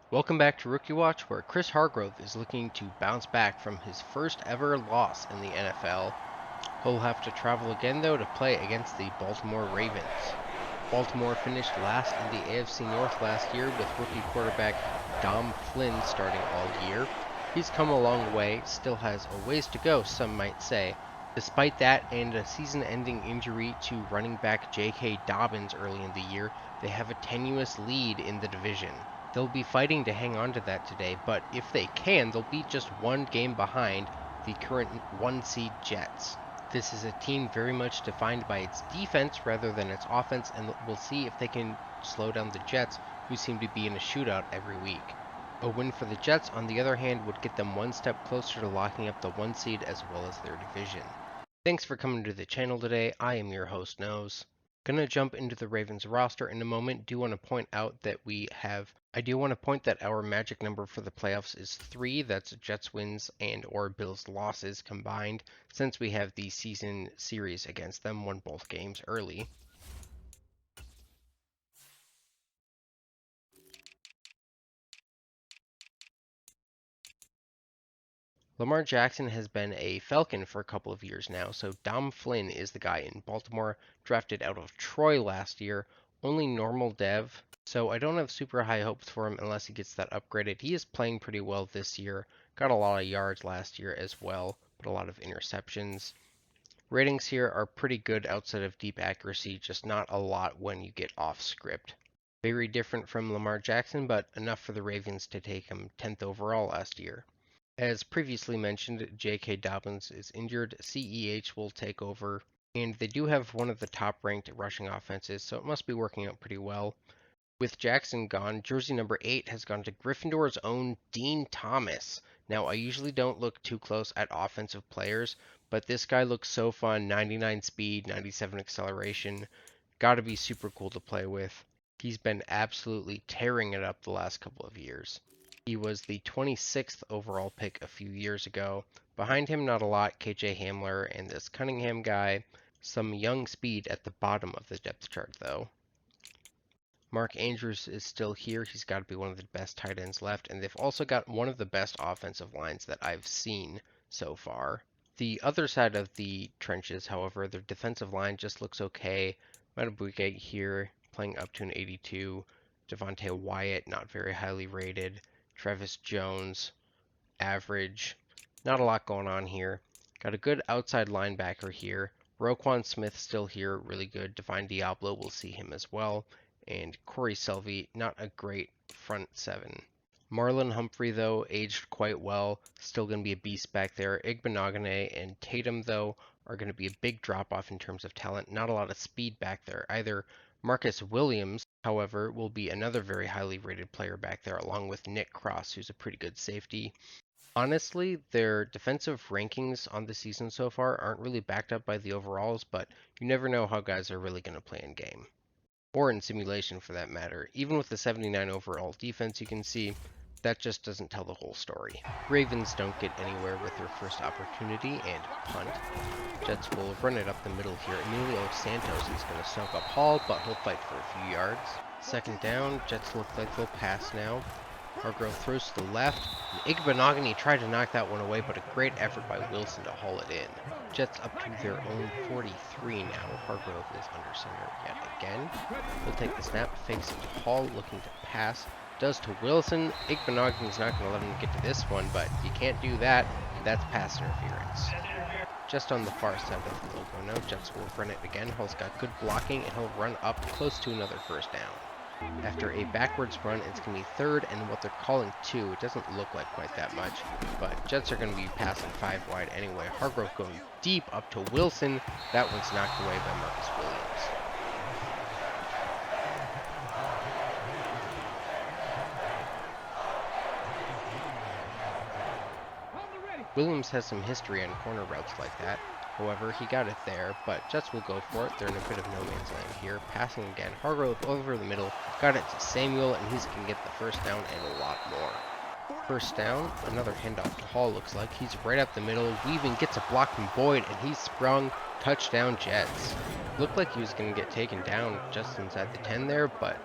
Welcome back to Rookie Watch, where Chris Hargrove is looking to bounce back from his first ever loss in the NFL. He'll have to travel again, though, to play against the Baltimore Ravens. Baltimore finished last in the AFC North last year with rookie quarterback Dom Flynn starting all year. He's come a long way, still has a ways to go, some might say. Despite that and a season-ending injury to running back J.K. Dobbins early in the year, they have a tenuous lead in the division. They'll be fighting to hang on to that today, but if they can, they'll be just one game behind the current 1-seed Jets. This is a team very much defined by its defense rather than its offense, and we'll see if they can slow down the Jets, who seem to be in a shootout every week. A win for the Jets, on the other hand, would get them one step closer to locking up the 1 seed as well as their division. Thanks for coming to the channel today. I am your host, Nose. Gonna jump into the Ravens roster in a moment. I do want to point that our magic number for the playoffs is 3. That's Jets wins and or Bills losses combined, since we have the season series against them, won both games early. Lamar Jackson has been a Falcon for a couple of years now, so Dom Flynn is the guy in Baltimore, drafted out of Troy last year, only normal dev, so I don't have super high hopes for him unless he gets that upgraded. He is playing pretty well this year, got a lot of yards last year as well, but a lot of interceptions. Ratings here are pretty good outside of deep accuracy, just not a lot when you get off script. Very different from Lamar Jackson, but enough for the Ravens to take him 10th overall last year. As previously mentioned, J.K. Dobbins is injured, CEH will take over, and they do have one of the top ranked rushing offenses, so it must be working out pretty well. With Jackson gone, jersey number 8 has gone to Gryffindor's own Dean Thomas. Now, I usually don't look too close at offensive players, but this guy looks so fun. 99 speed, 97 acceleration. Gotta be super cool to play with. He's been absolutely tearing it up the last couple of years. He was the 26th overall pick a few years ago. Behind him, not a lot, KJ Hamler and this Cunningham guy. Some young speed at the bottom of the depth chart, though. Mark Andrews is still here. He's got to be one of the best tight ends left, and they've also got one of the best offensive lines that I've seen so far. The other side of the trenches, however, their defensive line just looks okay. Matabuke here, playing up to an 82. Devontae Wyatt, not very highly rated. Travis Jones, average. Not a lot going on here. Got a good outside linebacker here. Roquan Smith still here, really good. Divine Diablo, we'll see him as well. And Corey Selvey, not a great front 7. Marlon Humphrey, though, aged quite well. Still going to be a beast back there. Igbenogany and Tatum, though, are going to be a big drop-off in terms of talent. Not a lot of speed back there either. Marcus Williams, however, will be another very highly rated player back there, along with Nick Cross, who's a pretty good safety. Honestly, their defensive rankings on the season so far aren't really backed up by the overalls, but you never know how guys are really going to play in game. Or in simulation for that matter. Even with the 79 overall defense, you can see that just doesn't tell the whole story. Ravens don't get anywhere with their first opportunity and punt. Jets will run it up the middle here. Emilio Santos is going to soak up Hall, but he'll fight for a few yards. Second down, Jets look like they'll pass now. Hargrove throws to the left. Igbenogany tried to knock that one away, but a great effort by Wilson to haul it in. Jets up to their own 43 now. Hargrove is under center yet again. Will take the snap, fakes it to Hall, looking to pass. Does to Wilson. Igbenogany's not going to let him get to this one, but you can't do that. That's pass interference. Just on the far side of the logo now, Jets will run it again. Hall's got good blocking, and he'll run up close to another first down. After a backwards run, it's going to be 3rd and what they're calling 2. It doesn't look like quite that much, but Jets are going to be passing 5 wide anyway. Hargrove going deep up to Wilson. That one's knocked away by Marcus Williams. Williams has some history on corner routes like that. However, he got it there, but Jets will go for it. They're in a bit of no man's land here. Passing again. Hargrove over the middle. Got it to Samuel, and he's going to get the first down and a lot more. First down. Another handoff to Hall, looks like. He's right up the middle. Weaving gets a block from Boyd, and he's sprung. Touchdown, Jets. Looked like he was going to get taken down just inside the 10 there, but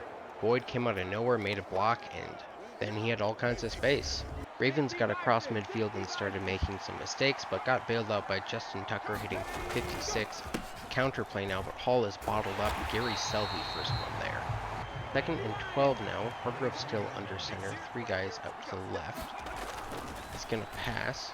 Boyd came out of nowhere, made a block, and Then he had all kinds of space. Ravens got across midfield and started making some mistakes, but got bailed out by Justin Tucker hitting from 56. Counterplay now, but Hall is bottled up. Gary Selvey first one there. 2nd and 12 now. Hargrove still under center. 3 guys out to the left. He's going to pass.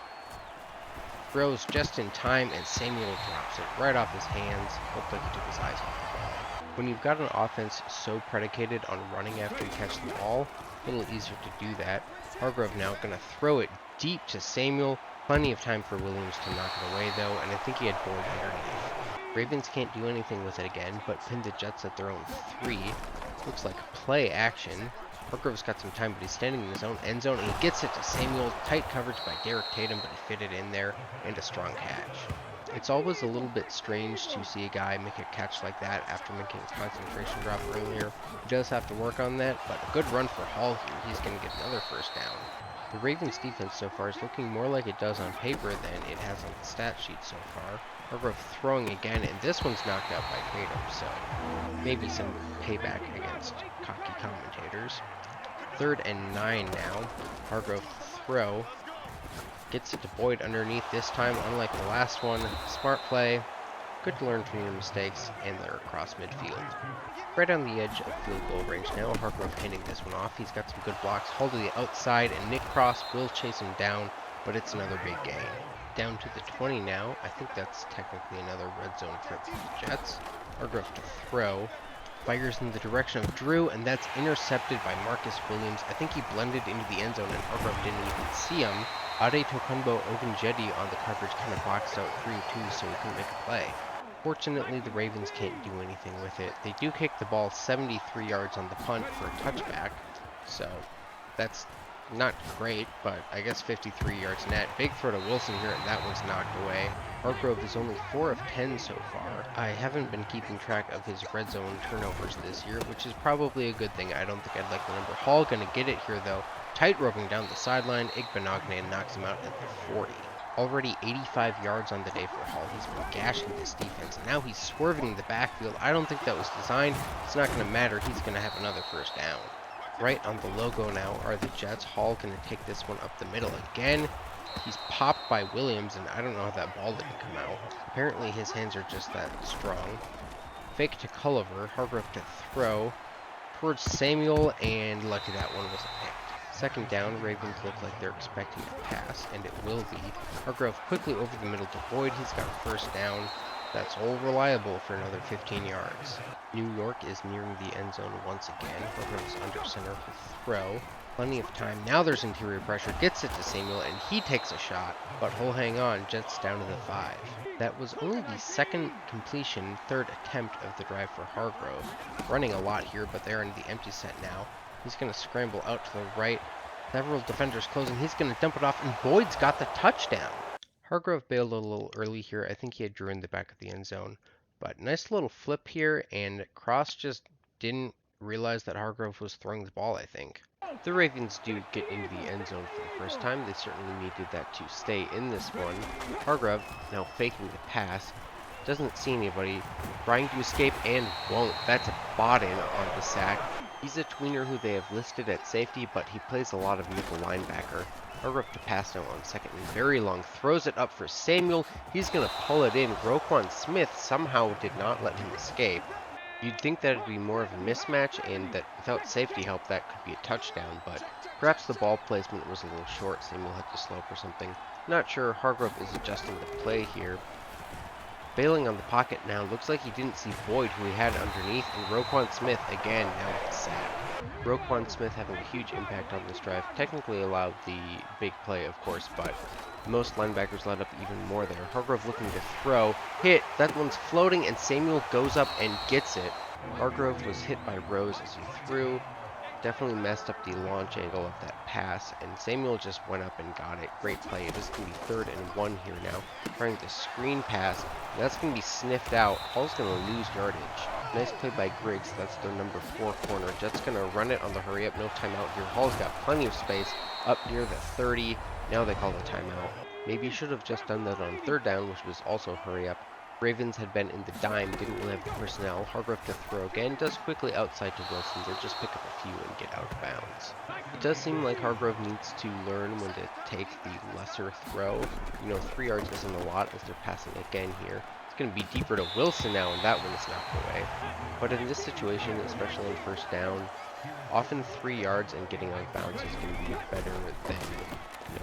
Throws just in time, and Samuel drops it right off his hands. Looked like he took his eyes off the ball. When you've got an offense so predicated on running after you catch the ball, a little easier to do that. Hargrove now going to throw it deep to Samuel. Plenty of time for Williams to knock it away, though, and I think he had Boyd underneath. Ravens can't do anything with it again, but pin the Jets at their own 3. Looks like play action. Hargrove's got some time, but he's standing in his own end zone, and he gets it to Samuel. Tight coverage by Derek Tatum, but he fit it in there, and a strong catch. It's always a little bit strange to see a guy make a catch like that after making a concentration drop earlier. He does have to work on that, but a good run for Hall here. He's going to get another first down. The Ravens defense so far is looking more like it does on paper than it has on the stat sheet so far. Hargrove throwing again, and this one's knocked out by Tatum, so maybe some payback against cocky commentators. 3rd and 9 now. Hargrove throw. Gets it to Boyd underneath this time, unlike the last one. Smart play. Good to learn from your mistakes, and they're across midfield. Right on the edge of field goal range now. Hargrove handing this one off. He's got some good blocks. Hold to the outside, and Nick Cross will chase him down, but it's another big gain. Down to the 20 now. I think that's technically another red zone trip for the Jets. Hargrove to throw. Fires in the direction of Drew, and that's intercepted by Marcus Williams. I think he blended into the end zone, and Hargrove didn't even see him. Ade Tokunbo Ogunjedi on the coverage kind of boxed out 3-2, so he couldn't make a play. Fortunately, the Ravens can't do anything with it. They do kick the ball 73 yards on the punt for a touchback, so that's not great, but I guess 53 yards net. Big throw to Wilson here, and that one's knocked away. Hargrove is only 4 of 10 so far. I haven't been keeping track of his red zone turnovers this year, which is probably a good thing. I don't think I'd like the number. Hall gonna get it here, though. Tight roping down the sideline. Igbenogany knocks him out at the 40. Already 85 yards on the day for Hall. He's been gashing this defense, and now he's swerving in the backfield. I don't think that was designed. It's not going to matter. He's going to have another first down. Right on the logo now are the Jets. Hall going to take this one up the middle again. He's popped by Williams, and I don't know how that ball didn't come out. Apparently his hands are just that strong. Fake to Culliver. Hargrove to throw towards Samuel, and lucky that one wasn't picked. 2nd down, Ravens look like they're expecting a pass, and it will be. Hargrove quickly over the middle to Boyd. He's got a first down. That's all reliable for another 15 yards. New York is nearing the end zone once again. Hargrove's under center for throw. Plenty of time. Now there's interior pressure. Gets it to Samuel, and he takes a shot. But he'll hang on. Jets down to the 5. That was only the 2nd completion, 3rd attempt of the drive for Hargrove. Running a lot here, but they're in the empty set now. He's going to scramble out to the right. Several defenders closing. He's going to dump it off, and Boyd's got the touchdown. Hargrove bailed a little early here. I think he had Drew in the back of the end zone. But nice little flip here, and Cross just didn't realize that Hargrove was throwing the ball, I think. The Ravens do get into the end zone for the first time. They certainly needed that to stay in this one. Hargrove now faking the pass. Doesn't see anybody. Trying to escape and won't. That's a bot-in on the sack. He's a tweener who they have listed at safety, but he plays a lot of nickel linebacker. Hargrove to pass now on 2nd and very long. Throws it up for Samuel. He's going to pull it in. Roquan Smith somehow did not let him escape. You'd think that it'd be more of a mismatch, and that without safety help that could be a touchdown, but perhaps the ball placement was a little short. Samuel had to slow up or something. Not sure. Hargrove is adjusting the play here. Bailing on the pocket now. Looks like he didn't see Boyd, who he had underneath, and Roquan Smith again now with the sack. Roquan Smith having a huge impact on this drive. Technically allowed the big play, of course, but most linebackers let up even more there. Hargrove looking to throw. Hit. That one's floating, and Samuel goes up and gets it. Hargrove was hit by Rose as he threw. Definitely messed up the launch angle of that pass, and Samuel just went up and got it. Great play. It is going to be 3rd and 1 here now. Trying to screen pass. That's going to be sniffed out. Hall's going to lose yardage. Nice play by Griggs. That's their number 4 corner. Jets going to run it on the hurry up. No timeout here. Hall's got plenty of space up near the 30. Now they call the timeout. Maybe you should have just done that on 3rd down, which was also hurry up. Ravens had been in the dime, didn't really have the personnel. Hargrove to throw again, does quickly outside to Wilson. They just pick up a few and get out of bounds. It does seem like Hargrove needs to learn when to take the lesser throw. 3 yards isn't a lot as they're passing again here. It's going to be deeper to Wilson now, and that one is knocked away. But in this situation, especially in first down, often 3 yards and getting out of bounds is going to be better than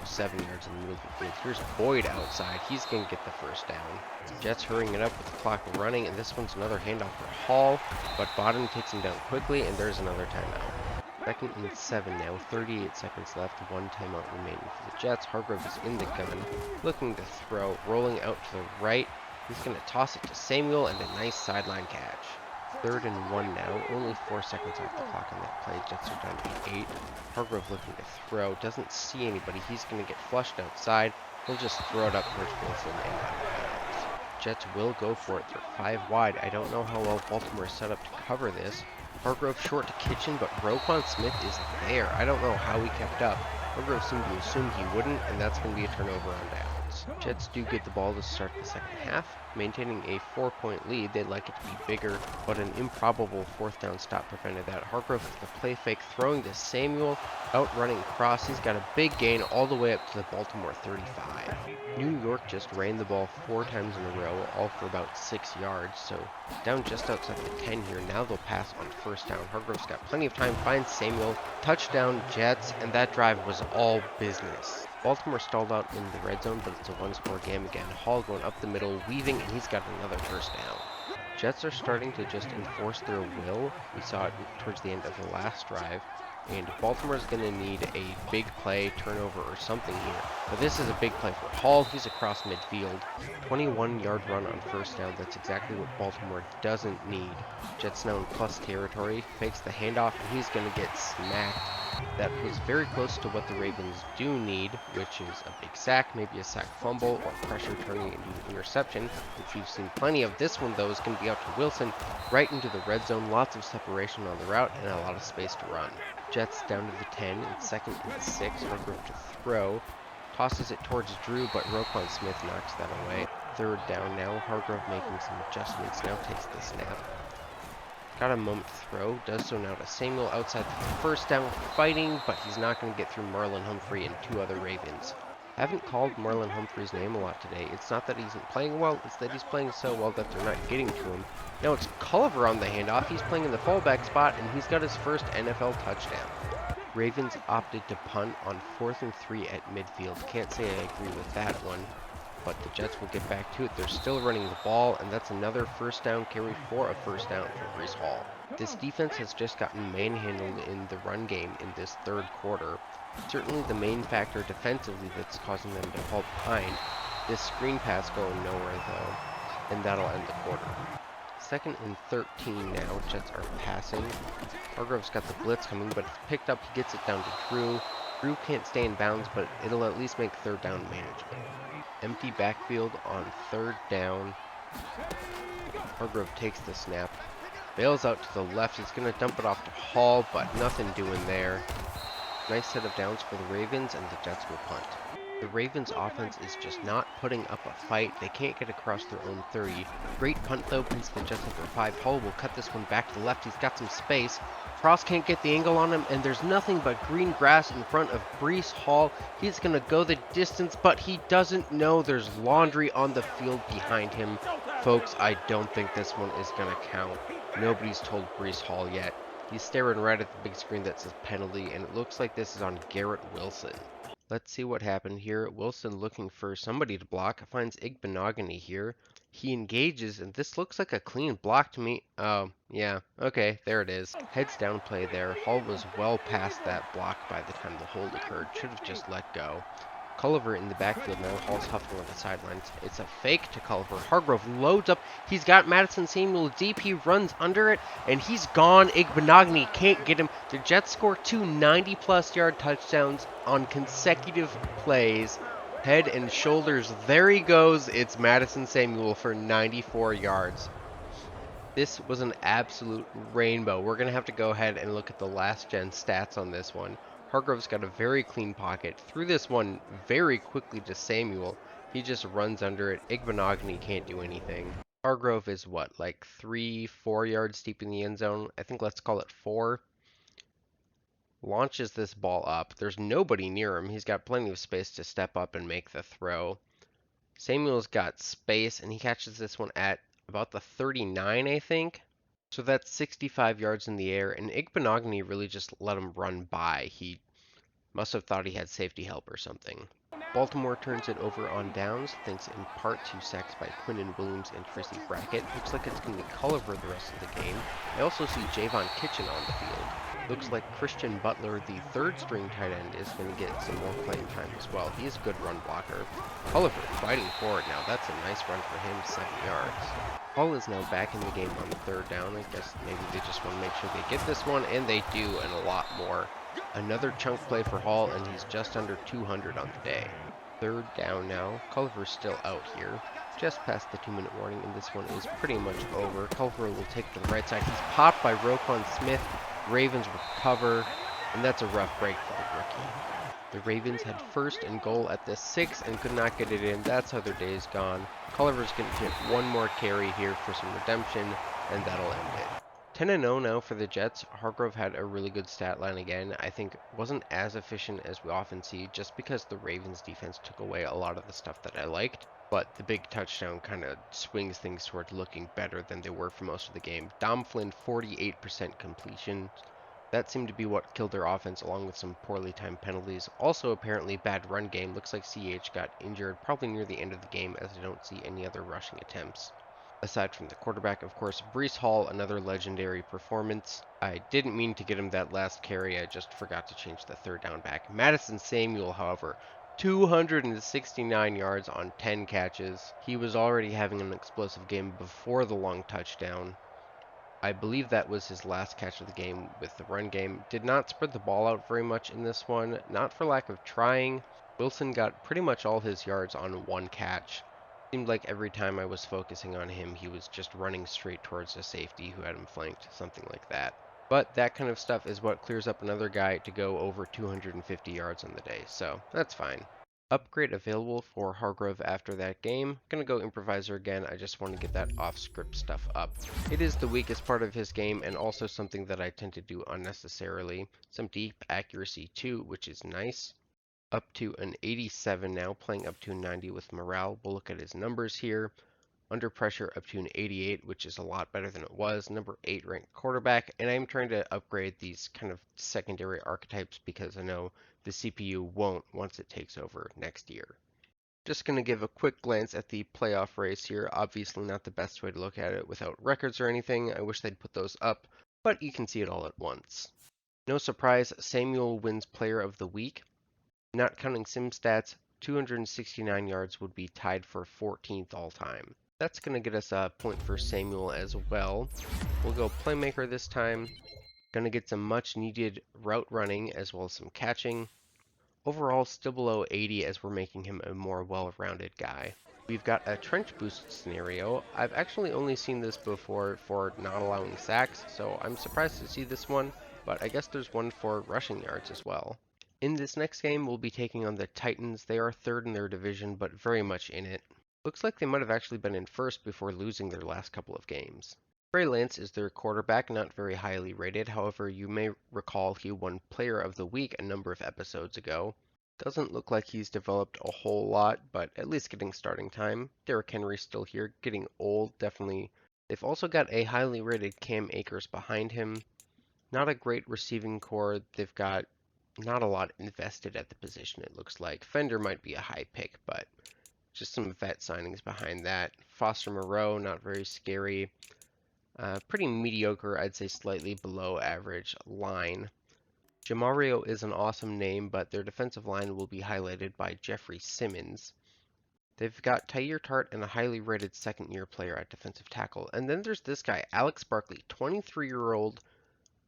7 yards in the middle of the field. Here's Boyd outside. He's going to get the first down. Jets hurrying it up with the clock running, and this one's another handoff for Hall, but Bodden takes him down quickly, and there's another timeout. 2nd and 7 now, 38 seconds left, 1 timeout remaining for the Jets. Hargrove is in the gun, looking to throw, rolling out to the right. He's going to toss it to Samuel, and a nice sideline catch. 3rd and 1 now, only 4 seconds off the clock on that play. Jets are down to 8. Hargrove looking to throw, doesn't see anybody. He's going to get flushed outside. He'll just throw it up towards Wilson and out of bounds. Jets will go for it. They're 5 wide. I don't know how well Baltimore is set up to cover this. Hargrove short to Kitchen, but Roquan Smith is there. I don't know how he kept up. Hargrove seemed to assume he wouldn't, and that's going to be a turnover on downs. Jets do get the ball to start the second half. Maintaining a 4-point lead, they'd like it to be bigger, but an improbable 4th down stop prevented that. Hargrove with the play fake, throwing to Samuel, outrunning Cross. He's got a big gain all the way up to the Baltimore 35. New York just ran the ball 4 times in a row, all for about 6 yards, so down just outside the 10 here. Now they'll pass on 1st down. Hargrove's got plenty of time, finds Samuel, touchdown Jets, and that drive was all business. Baltimore stalled out in the red zone, but it's a 1-score game again. Hall going up the middle, weaving, and he's got another 1st down. Jets are starting to just enforce their will. We saw it towards the end of the last drive. And Baltimore's going to need a big play, turnover, or something here. But this is a big play for Hall. He's across midfield. 21-yard run on 1st down. That's exactly what Baltimore doesn't need. Jets now in plus territory. Fakes the handoff, and he's going to get smacked. That was very close to what the Ravens do need, which is a big sack, maybe a sack fumble, or pressure turning into an interception, which we've seen plenty of. This one, though, is going to be out to Wilson, right into the red zone. Lots of separation on the route, and a lot of space to run. Jets down to the 10, and 2nd and 6. Hargrove to throw. Tosses it towards Drew, but Roquan Smith knocks that away. 3rd down now. Hargrove making some adjustments. Now takes the snap. Got a moment to throw. Does so now to Samuel outside the 1st down, fighting, but he's not going to get through Marlon Humphrey and 2 other Ravens. I haven't called Marlon Humphrey's name a lot today. It's not that he isn't playing well, it's that he's playing so well that they're not getting to him. Now it's Culliver on the handoff. He's playing in the fullback spot, and he's got his 1st NFL touchdown. Ravens opted to punt on 4th and 3 at midfield. Can't say I agree with that one, but the Jets will get back to it. They're still running the ball, and that's another 1st down carry for a 1st down for Breece Hall. This defense has just gotten manhandled in the run game in this 3rd quarter. Certainly the main factor defensively that's causing them to fall behind. This screen pass going nowhere though, and that'll end the quarter. 2nd and 13 now. Jets are passing. Hargrove's got the blitz coming, but it's picked up. He gets it down to Drew. Drew can't stay in bounds, but it'll at least make 3rd down manageable. Empty backfield on 3rd down. Hargrove takes the snap. Bails out to the left. He's going to dump it off to Hall, but nothing doing there. Nice set of downs for the Ravens, and the Jets will punt. The Ravens offense is just not putting up a fight. They can't get across their own 30. Great punt though, puts the Jets up for 5. Hall will cut this one back to the left. He's got some space. Cross can't get the angle on him, and there's nothing but green grass in front of Breece Hall. He's going to go the distance, but he doesn't know there's laundry on the field behind him. Folks, I don't think this one is going to count. Nobody's told Breece Hall yet. He's staring right at the big screen that says penalty, and it looks like this is on Garrett Wilson. Let's see what happened here. Wilson looking for somebody to block. Finds Igbenogany here. He engages, and this looks like a clean block to me. Oh, yeah. Okay, there it is. Heads down play there. Hall was well past that block by the time the hold occurred. Should have just let go. Culliver in the backfield now. Hall's huffing on the sidelines. It's a fake to Culliver. Hargrove loads up. He's got Madison Samuel deep. He runs under it, and he's gone. Igbenogany can't get him. The Jets score 2 90-plus yard touchdowns on consecutive plays. Head and shoulders. There he goes. It's Madison Samuel for 94 yards. This was an absolute rainbow. We're going to have to go ahead and look at the last gen stats on this one. Hargrove's got a very clean pocket. Threw this one very quickly to Samuel. He just runs under it. Igbenogany can't do anything. Hargrove is what, like 3, 4 yards deep in the end zone? I think let's call it 4. Launches this ball up. There's nobody near him. He's got plenty of space to step up and make the throw. Samuel's got space, and he catches this one at about the 39, I think. So that's 65 yards in the air, and Igbenogany really just let him run by. He must have thought he had safety help or something. Baltimore turns it over on downs, thanks in part to sacks by Quinnen Williams and Tracy Brackett. Looks like it's going to be Culliver the rest of the game. I also see Javon Kitchen on the field. Looks like Christian Butler, the third string tight end, is going to get some more playing time as well. He's a good run blocker. Culliver fighting forward now. That's a nice run for him, 7 yards. Hall is now back in the game on third down. I guess maybe they just want to make sure they get this one, and they do, and a lot more. Another chunk play for Hall, and he's just under 200 on the day. Third down now. Culliver's still out here. Just past the 2-minute warning, and this one is pretty much over. Culliver will take to the right side. He's popped by Roquan Smith. Ravens recover, and that's a rough break for the rookie. The Ravens had first and goal at the 6 and could not get it in. That's how their day is gone. Culliver's going to get one more carry here for some redemption, and that'll end it. 10-0 now for the Jets. Hargrove had a really good stat line again. I think wasn't as efficient as we often see just because the Ravens defense took away a lot of the stuff that I liked. But the big touchdown kind of swings things toward looking better than they were for most of the game. Dom Flynn, 48% completion. That seemed to be what killed their offense, along with some poorly timed penalties. Also, apparently, bad run game. Looks like CH got injured probably near the end of the game, as I don't see any other rushing attempts. Aside from the quarterback, of course, Breece Hall, another legendary performance. I didn't mean to get him that last carry. I just forgot to change the third down back. Madison Samuel, however, 269 yards on 10 catches. He was already having an explosive game before the long touchdown. I believe that was his last catch of the game with the run game. Did not spread the ball out very much in this one, not for lack of trying. Wilson got pretty much all his yards on one catch. Seemed like every time I was focusing on him, he was just running straight towards a safety who had him flanked, something like that. But that kind of stuff is what clears up another guy to go over 250 yards on the day, so that's fine. Upgrade available for Hargrove after that game. Gonna go improviser again. I just want to get that off-script stuff up. It is the weakest part of his game and also something that I tend to do unnecessarily. Some deep accuracy too, which is nice. Up to an 87 now, playing up to 90 with morale. We'll look at his numbers here. Under pressure up to an 88, which is a lot better than it was. Number 8 ranked quarterback, and I'm trying to upgrade these kind of secondary archetypes because I know the CPU won't once it takes over next year. Just going to give a quick glance at the playoff race here. Obviously not the best way to look at it without records or anything. I wish they'd put those up, but you can see it all at once. No surprise, Samuel wins player of the week. Not counting sim stats, 269 yards would be tied for 14th all time. That's going to get us a point for Samuel as well. We'll go playmaker this time. Going to get some much needed route running as well as some catching. Overall, still below 80 as we're making him a more well-rounded guy. We've got a trench boost scenario. I've actually only seen this before for not allowing sacks, so I'm surprised to see this one, but I guess there's one for rushing yards as well. In this next game, we'll be taking on the Titans. They are third in their division, but very much in it. Looks like they might have actually been in first before losing their last couple of games. Trey Lance is their quarterback, not very highly rated. However, you may recall he won Player of the Week a number of episodes ago. Doesn't look like he's developed a whole lot, but at least getting starting time. Derrick Henry's still here, getting old, definitely. They've also got a highly rated Cam Akers behind him. Not a great receiving core. They've got not a lot invested at the position, it looks like. Fender might be a high pick, but just some vet signings behind that. Foster Moreau, not very scary. Pretty mediocre, I'd say slightly below average line. Jamario is an awesome name, but their defensive line will be highlighted by Jeffrey Simmons. They've got Tyir Tart and a highly rated second-year player at defensive tackle. And then there's this guy, Alex Barkley, 23-year-old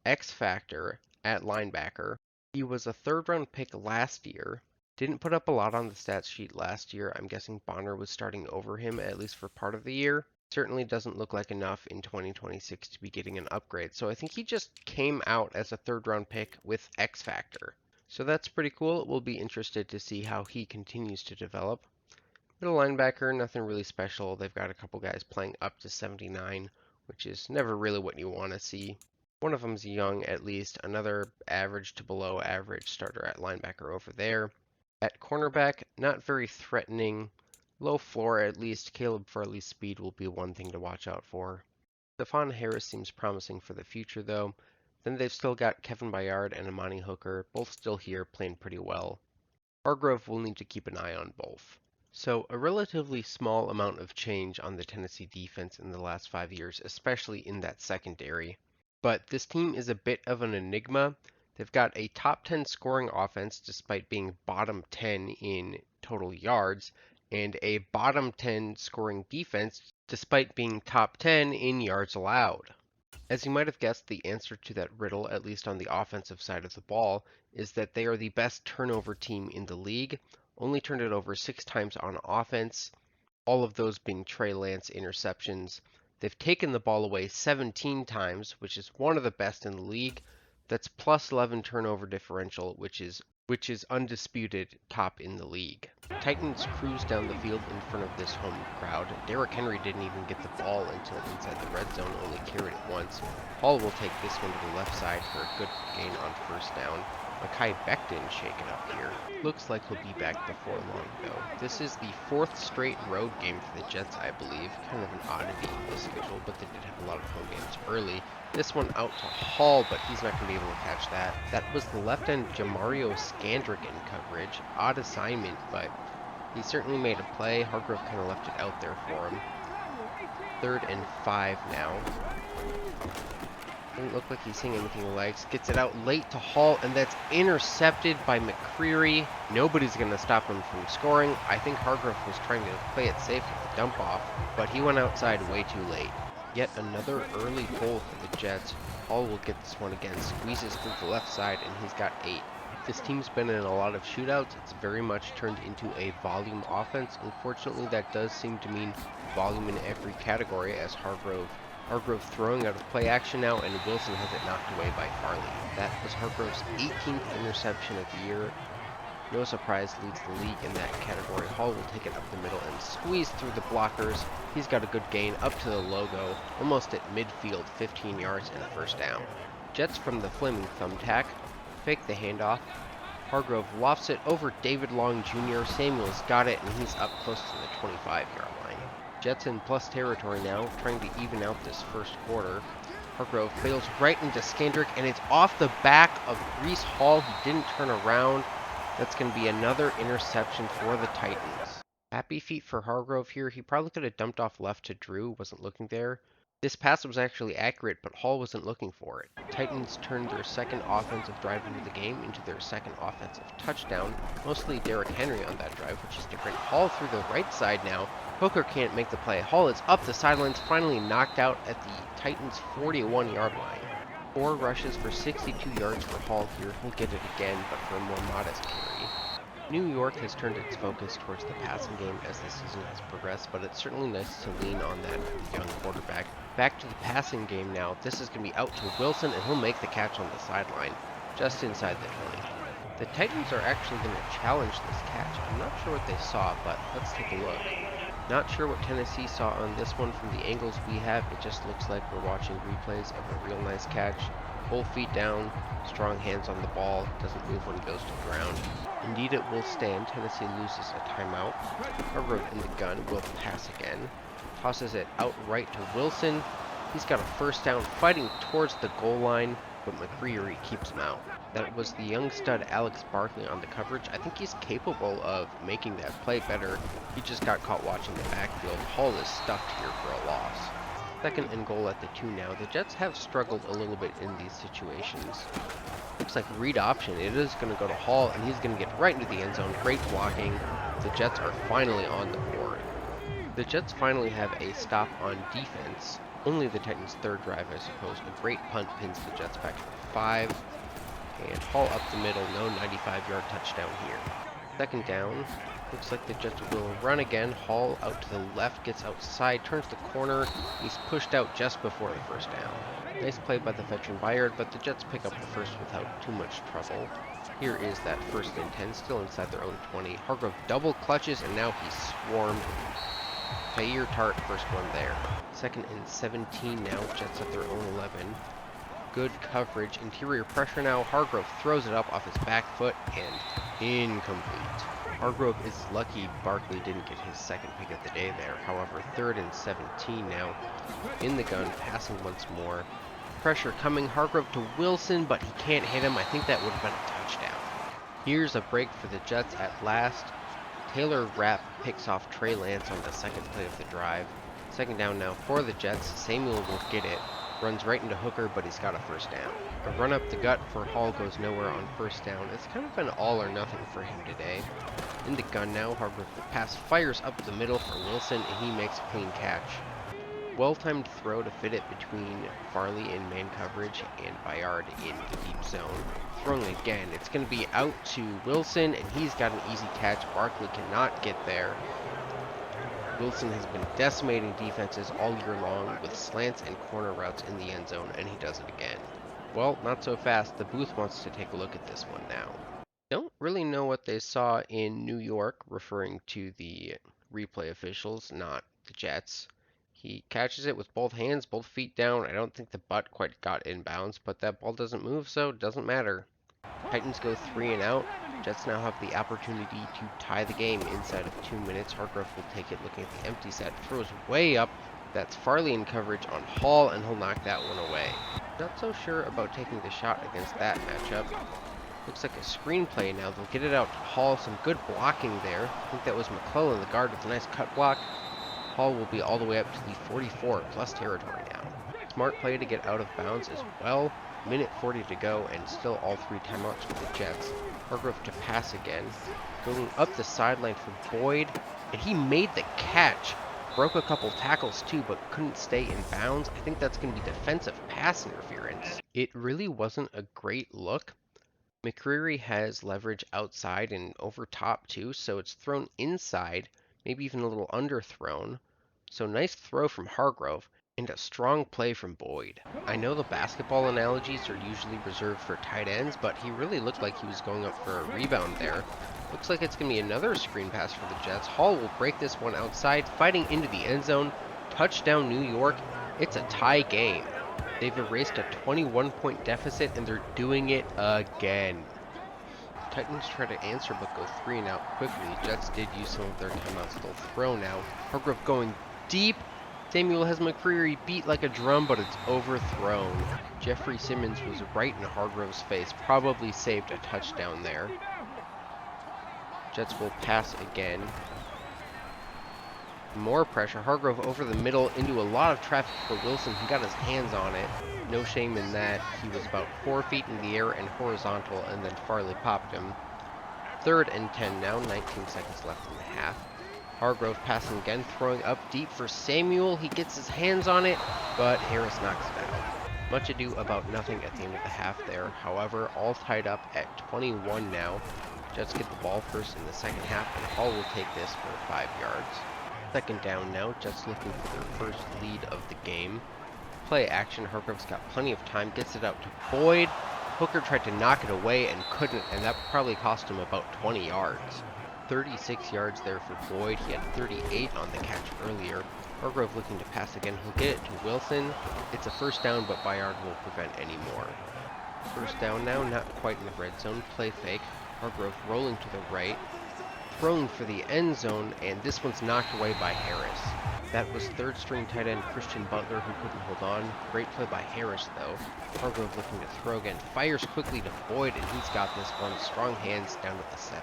X Factor at linebacker. He was a third-round pick last year. Didn't put up a lot on the stats sheet last year. I'm guessing Bonner was starting over him, at least for part of the year. Certainly doesn't look like enough in 2026 to be getting an upgrade. So I think he just came out as a third-round pick with X Factor. So that's pretty cool. We'll be interested to see how he continues to develop. Middle linebacker, nothing really special. They've got a couple guys playing up to 79, which is never really what you want to see. One of them's young at least, another average to below average starter at linebacker over there. At cornerback, not very threatening. Low floor at least. Caleb Farley's speed will be one thing to watch out for. Stephon Harris seems promising for the future though. Then they've still got Kevin Byard and Amani Hooker, both still here playing pretty well. Hargrove will need to keep an eye on both. So a relatively small amount of change on the Tennessee defense in the last 5 years, especially in that secondary. But this team is a bit of an enigma. They've got a top 10 scoring offense despite being bottom 10 in total yards, and a bottom 10 scoring defense despite being top 10 in yards allowed. As you might have guessed, the answer to that riddle, at least on the offensive side of the ball, is that they are the best turnover team in the league. Only turned it over 6 times on offense, all of those being Trey Lance interceptions. They've taken the ball away 17 times, which is one of the best in the league. That's plus 11 turnover differential, which is undisputed top in the league. Titans cruised down the field in front of this home crowd. Derrick Henry didn't even get the ball until inside the red zone, only carried it once. Hall will take this one to the left side for a good gain on first down. Mekhi Becton shake it up here. Looks like he'll be back before long though. This is the 4th straight road game for the Jets, I believe. Kind of an oddity in the schedule, but they did have a lot of home games early. This one out to Hall, but he's not going to be able to catch that. That was the left end Jamario Scandrick in coverage. Odd assignment, but he certainly made a play. Hargrove kind of left it out there for him. 3rd and 5 now. Doesn't look like he's seeing anything in the legs. Gets it out late to Hall, and that's intercepted by McCreary. Nobody's going to stop him from scoring. I think Hargrove was trying to play it safe with the dump off, but he went outside way too late. Yet another early goal for the Jets. Hall will get this one again, squeezes through the left side, and he's got 8. This team's been in a lot of shootouts. It's very much turned into a volume offense. Unfortunately, that does seem to mean volume in every category, as Hargrove throwing out of play action now, and Wilson has it knocked away by Farley. That was Hargrove's 18th interception of the year. No surprise, leads the league in that category. Hall will take it up the middle and squeeze through the blockers. He's got a good gain up to the logo, almost at midfield, 15 yards and a first down. Jets from the flaming thumbtack, fake the handoff. Hargrove lofts it over David Long Jr. Samuel's got it, and he's up close to the 25-yard line. Jets in plus territory now, trying to even out this first quarter. Hargrove fails right into Scandrick, and it's off the back of Breece Hall. He didn't turn around. That's going to be another interception for the Titans. Happy feet for Hargrove here. He probably could have dumped off left to Drew, wasn't looking there. This pass was actually accurate, but Hall wasn't looking for it. Titans turned their second offensive drive into the game into their second offensive touchdown. Mostly Derrick Henry on that drive, which is different. Hall through the right side now. Hooker can't make the play. Hall is up the sidelines, finally knocked out at the Titans' 41-yard line. 4 rushes for 62 yards for Hall here. He'll get it again, but for a more modest carry. New York has turned its focus towards the passing game as the season has progressed, but it's certainly nice to lean on that young quarterback. Back to the passing game now. This is going to be out to Wilson, and he'll make the catch on the sideline, just inside the 20. The Titans are actually going to challenge this catch. I'm not sure what they saw, but let's take a look. Not sure what Tennessee saw on this one from the angles we have. It just looks like we're watching replays of a real nice catch. Full feet down, strong hands on the ball, doesn't move when it goes to the ground. Indeed, it will stand. Tennessee loses a timeout. Hargrove in the gun will pass again. Tosses it out right to Wilson. He's got a first down, fighting towards the goal line, but McCreary keeps him out. That was the young stud Alex Barkley on the coverage. I think he's capable of making that play better. He just got caught watching the backfield. Hall is stuffed here for a loss. 2nd and goal at the 2 now. The Jets have struggled a little bit in these situations. Looks like read option. It is going to go to Hall, and he's going to get right into the end zone. Great blocking. The Jets are finally on the board. The Jets finally have a stop on defense. Only the Titans' 3rd drive, I suppose. A great punt pins the Jets back to the 5. And Hall up the middle. No 95-yard touchdown here. 2nd down. Looks like the Jets will run again. Hall out to the left, gets outside, turns the corner. He's pushed out just before the first down. Nice play by the veteran Byard, but the Jets pick up the first without too much trouble. Here is that 1st and 10, still inside their own 20. Hargrove double clutches, and now he's swarmed. Tahir Tart, first one there. 2nd and 17 now, Jets at their own 11. Good coverage, interior pressure now. Hargrove throws it up off his back foot, and incomplete. Hargrove is lucky Barkley didn't get his 2nd pick of the day there. However, 3rd and 17 now. In the gun, passing once more. Pressure coming, Hargrove to Wilson, but he can't hit him. I think that would have been a touchdown. Here's a break for the Jets at last. Taylor Rapp picks off Trey Lance on the 2nd play of the drive. 2nd down now for the Jets. Samuel will get it. Runs right into Hooker, but he's got a 1st down. A run up the gut for Hall goes nowhere on 1st down. It's kind of been all or nothing for him today. In the gun now, Hargrove the pass fires up the middle for Wilson, and he makes a clean catch. Well-timed throw to fit it between Farley in man coverage and Bayard in the deep zone. Throwing again, it's going to be out to Wilson, and he's got an easy catch. Barkley cannot get there. Wilson has been decimating defenses all year long with slants and corner routes in the end zone, and he does it again. Well, not so fast. The booth wants to take a look at this one now. Don't really know what they saw in New York, referring to the replay officials, not the Jets. He catches it with both hands, both feet down. I don't think the butt quite got inbounds, but that ball doesn't move, so it doesn't matter. Titans go 3 and out. Jets now have the opportunity to tie the game inside of 2 minutes. Hargrove will take it looking at the empty set. Throws way up. That's Farley in coverage on Hall, and he'll knock that one away. Not so sure about taking the shot against that matchup. Looks like a screenplay now. They'll get it out to Hall. Some good blocking there. I think that was McClellan, the guard, with a nice cut block. Hall will be all the way up to the 44 plus territory now. Smart play to get out of bounds as well. Minute 40 to go, and still all 3 timeouts for the Jets. Hargrove to pass again. Going up the sideline for Boyd, and he made the catch. Broke a couple tackles too, but couldn't stay in bounds. I think that's going to be defensive pass interference. It really wasn't a great look. McCreary has leverage outside and over top too, so it's thrown inside, maybe even a little underthrown. So nice throw from Hargrove, and a strong play from Boyd. I know the basketball analogies are usually reserved for tight ends, but he really looked like he was going up for a rebound there. Looks like it's going to be another screen pass for the Jets. Hall will break this one outside, fighting into the end zone. Touchdown New York. It's a tie game. They've erased a 21-point deficit, and they're doing it again. Titans try to answer, but go 3 and out quickly. Jets did use some of their timeouts. They'll throw now. Hargrove going deep. Samuel has McCreary beat like a drum, but it's overthrown. Jeffrey Simmons was right in Hargrove's face. Probably saved a touchdown there. Jets will pass again. More pressure. Hargrove over the middle into a lot of traffic for Wilson. He got his hands on it. No shame in that. He was about 4 feet in the air and horizontal, and then Farley popped him. 3rd and 10 now. 19 seconds left in the half. Hargrove passing again, throwing up deep for Samuel. He gets his hands on it, but Harris knocks it out. Much ado about nothing at the end of the half there. However, all tied up at 21 now. Jets get the ball first in the second half, and Hall will take this for 5 yards. 2nd down now. Jets looking for their first lead of the game. Play action. Hargrove's got plenty of time. Gets it out to Boyd. Hooker tried to knock it away and couldn't, and that probably cost him about 20 yards. 36 yards there for Boyd. He had 38 on the catch earlier. Hargrove looking to pass again. He'll get it to Wilson. It's a 1st down, but Bayard will prevent any more. 1st down now, not quite in the red zone. Play fake. Hargrove rolling to the right. Thrown for the end zone, and this one's knocked away by Harris. That was 3rd string tight end Christian Butler, who couldn't hold on. Great play by Harris, though. Hargrove looking to throw again. Fires quickly to Boyd, and he's got this one. Strong hands down at the 7.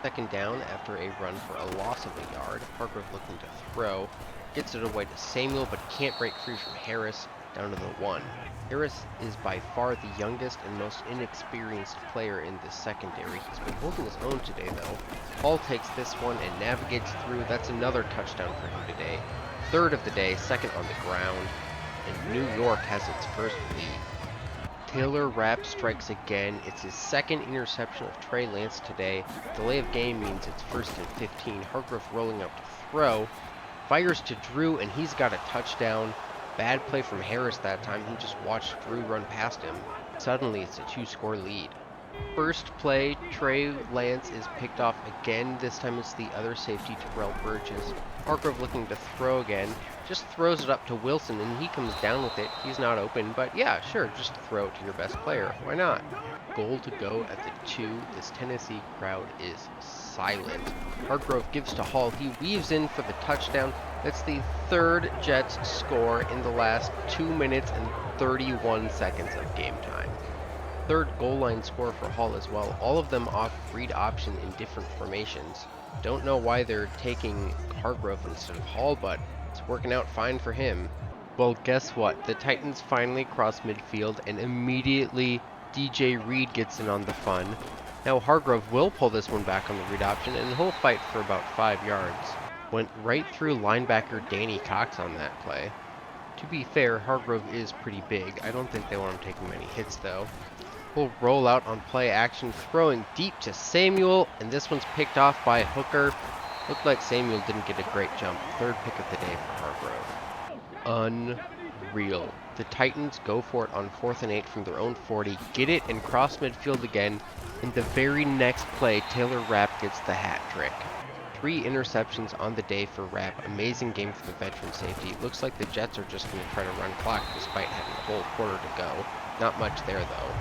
2nd down after a run for a loss of a yard. Hargrove looking to throw. Gets it away to Samuel, but can't break free from Harris. Down to the 1. Harris is by far the youngest and most inexperienced player in this secondary. He's been holding his own today, though. Hall takes this one and navigates through. That's another touchdown for him today. 3rd of the day, 2nd on the ground. And New York has its first lead. Taylor Rapp strikes again. It's his 2nd interception of Trey Lance today. Delay of game means it's 1st and 15. Hargrove rolling up to throw. Fires to Drew, and he's got a touchdown. Bad play from Harris that time. He just watched Drew run past him. Suddenly, it's a 2-score lead. First play, Trey Lance is picked off again. This time it's the other safety, Terrell Burgess. Hargrove looking to throw again. Just throws it up to Wilson, and he comes down with it. He's not open, but yeah, sure, just throw it to your best player. Why not? Goal to go at the 2. This Tennessee crowd is silent. Hargrove gives to Hall. He weaves in for the touchdown. That's the third Jets score in the last 2 minutes and 31 seconds of game time. Third goal line score for Hall as well, all of them off read option in different formations. Don't know why they're taking Hargrove instead of Hall, but it's working out fine for him. Well, guess what? The Titans finally cross midfield, and immediately DJ Reed gets in on the fun. Now Hargrove will pull this one back on the read option, and he'll fight for about 5 yards. Went right through linebacker Danny Cox on that play. To be fair, Hargrove is pretty big. I don't think they want him taking many hits though. Will roll out on play action, throwing deep to Samuel, and this one's picked off by Hooker. Looked like Samuel didn't get a great jump. Third pick of the day for Hargrove. Unreal. The Titans go for it on 4th and 8 from their own 40, get it and cross midfield again. In the very next play, Taylor Rapp gets the hat trick. 3 interceptions on the day for Rapp. Amazing game for the veteran safety. Looks like the Jets are just going to try to run clock despite having a whole quarter to go. Not much there though.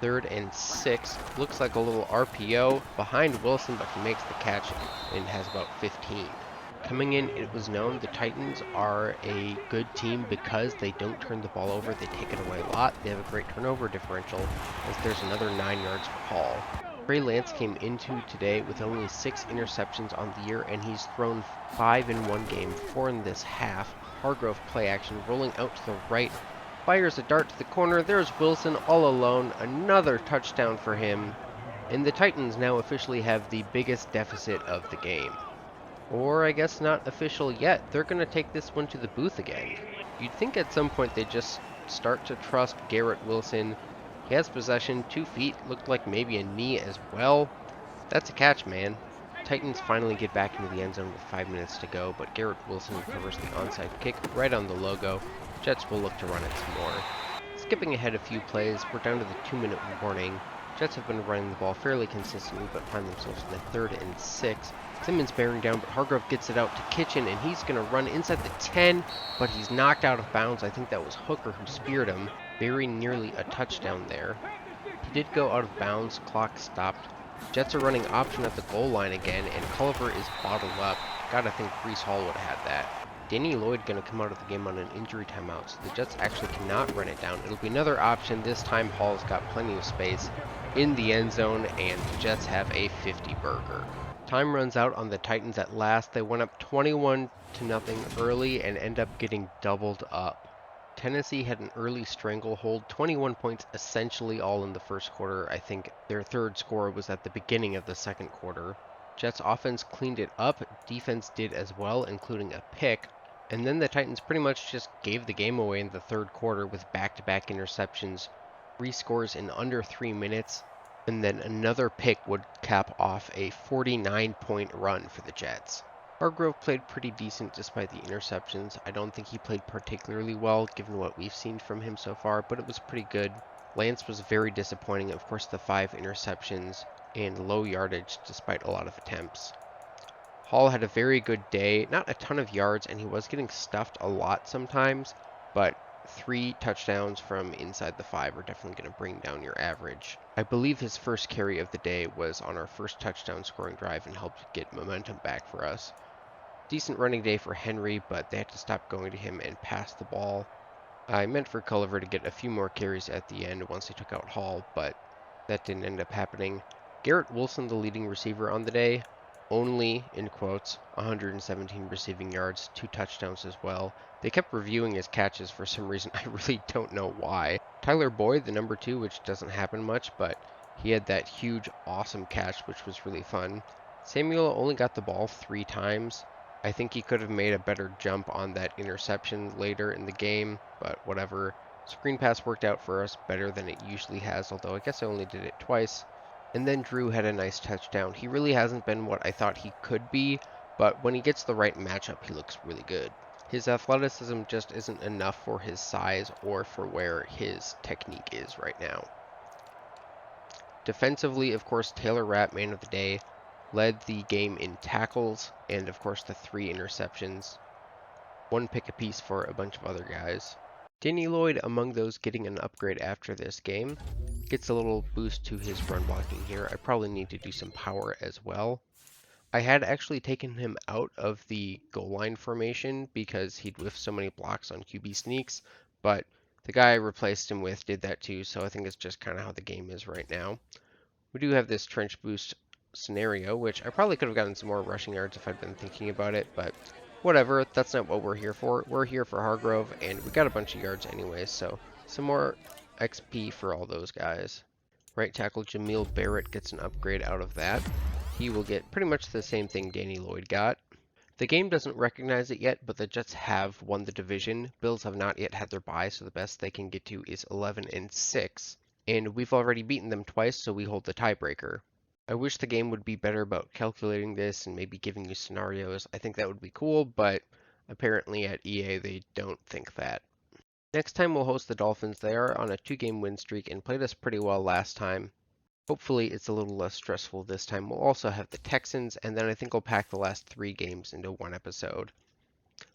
3rd and 6. Looks like a little RPO behind Wilson, but he makes the catch and has about 15. Coming in, it was known the Titans are a good team because they don't turn the ball over. They take it away a lot. They have a great turnover differential, as there's another 9 yards for Hall. Trey Lance came into today with only 6 interceptions on the year, and he's thrown 5 in one game, 4 in this half. Hargrove play action, rolling out to the right. Fires a dart to the corner. There's Wilson all alone. Another touchdown for him. And the Titans now officially have the biggest deficit of the game. Or I guess not official yet. They're going to take this one to the booth again. You'd think at some point they just start to trust Garrett Wilson. He has possession, 2 feet, looked like maybe a knee as well. That's a catch, man. Titans finally get back into the end zone with 5 minutes to go, but Garrett Wilson recovers the onside kick right on the logo. Jets will look to run it some more. Skipping ahead a few plays, we're down to the 2-minute warning. Jets have been running the ball fairly consistently, but find themselves in the 3rd and 6. Simmons bearing down, but Hargrove gets it out to Kitchen, and he's going to run inside the 10, but he's knocked out of bounds. I think that was Hooker who speared him. Very nearly a touchdown there. He did go out of bounds, clock stopped. Jets are running option at the goal line again, and Culliver is bottled up. Gotta think Breece Hall would have had that. Danny Lloyd going to come out of the game on an injury timeout, so the Jets actually cannot run it down. It'll be another option. This time Hall's got plenty of space in the end zone, and the Jets have a 50-burger. Time runs out on the Titans at last. They went up 21-0 early and end up getting doubled up. Tennessee had an early stranglehold, 21 points essentially all in the first quarter. I think their 3rd score was at the beginning of the 2nd quarter. Jets offense cleaned it up, defense did as well, including a pick. And then the Titans pretty much just gave the game away in the 3rd quarter with back-to-back interceptions, 3 scores in under 3 minutes, and then another pick would cap off a 49-point run for the Jets. Hargrove played pretty decent despite the interceptions. I don't think he played particularly well given what we've seen from him so far, but it was pretty good. Lance was very disappointing, of course the 5 interceptions and low yardage despite a lot of attempts. Hall had a very good day, not a ton of yards, and he was getting stuffed a lot sometimes, but 3 touchdowns from inside the 5 are definitely going to bring down your average. I believe his first carry of the day was on our first touchdown scoring drive and helped get momentum back for us. Decent running day for Henry, but they had to stop going to him and pass the ball. I meant for Culliver to get a few more carries at the end once they took out Hall, but that didn't end up happening. Garrett Wilson, the leading receiver on the day, only, in quotes, 117 receiving yards, 2 touchdowns as well. They kept reviewing his catches for some reason. I really don't know why. Tyler Boyd, the number 2, which doesn't happen much, but he had that huge, awesome catch, which was really fun. Samuel only got the ball 3 times. I think he could have made a better jump on that interception later in the game, but whatever. Screen pass worked out for us better than it usually has, although I guess I only did it twice. And then Drew had a nice touchdown. He really hasn't been what I thought he could be, but when he gets the right matchup, he looks really good. His athleticism just isn't enough for his size or for where his technique is right now. Defensively, of course, Taylor Rapp, man of the day, led the game in tackles and, of course, the 3 interceptions. 1 pick apiece for a bunch of other guys. Danny Lloyd, among those getting an upgrade after this game, gets a little boost to his run blocking here. I probably need to do some power as well. I had actually taken him out of the goal line formation because he'd whiffed so many blocks on QB sneaks, but the guy I replaced him with did that too, so I think it's just kind of how the game is right now. We do have this trench boost scenario, which I probably could have gotten some more rushing yards if I'd been thinking about it, but whatever, that's not what we're here for. We're here for Hargrove, and we got a bunch of yards anyways, so some more XP for all those guys. Right tackle Jamil Barrett gets an upgrade out of that. He will get pretty much the same thing Danny Lloyd got. The game doesn't recognize it yet, but the Jets have won the division. Bills have not yet had their bye, so the best they can get to is 11-6. And we've already beaten them twice, so we hold the tiebreaker. I wish the game would be better about calculating this and maybe giving you scenarios. I think that would be cool, but apparently at EA they don't think that. Next time we'll host the Dolphins. They are on a 2-game win streak and played us pretty well last time. Hopefully it's a little less stressful this time. We'll also have the Texans, and then I think we'll pack the last 3 games into one episode.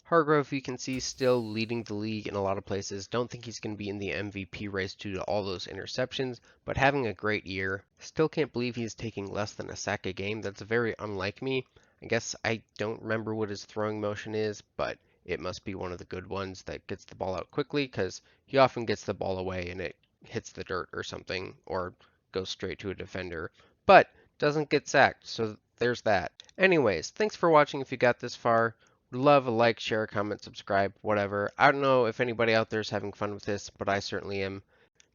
Hargrove, you can see, still leading the league in a lot of places. Don't think he's going to be in the MVP race due to all those interceptions, but having a great year. Still can't believe he's taking less than a sack a game. That's very unlike me. I guess I don't remember what his throwing motion is, but it must be one of the good ones that gets the ball out quickly, because he often gets the ball away and it hits the dirt or something, or goes straight to a defender, but doesn't get sacked, so there's that. Anyways, thanks for watching if you got this far. Would love a like, share, a comment, subscribe, whatever. I don't know if anybody out there is having fun with this, but I certainly am.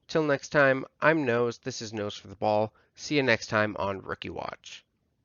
Till next time, I'm Nose. This is Nose for the Ball. See you next time on Rookie Watch.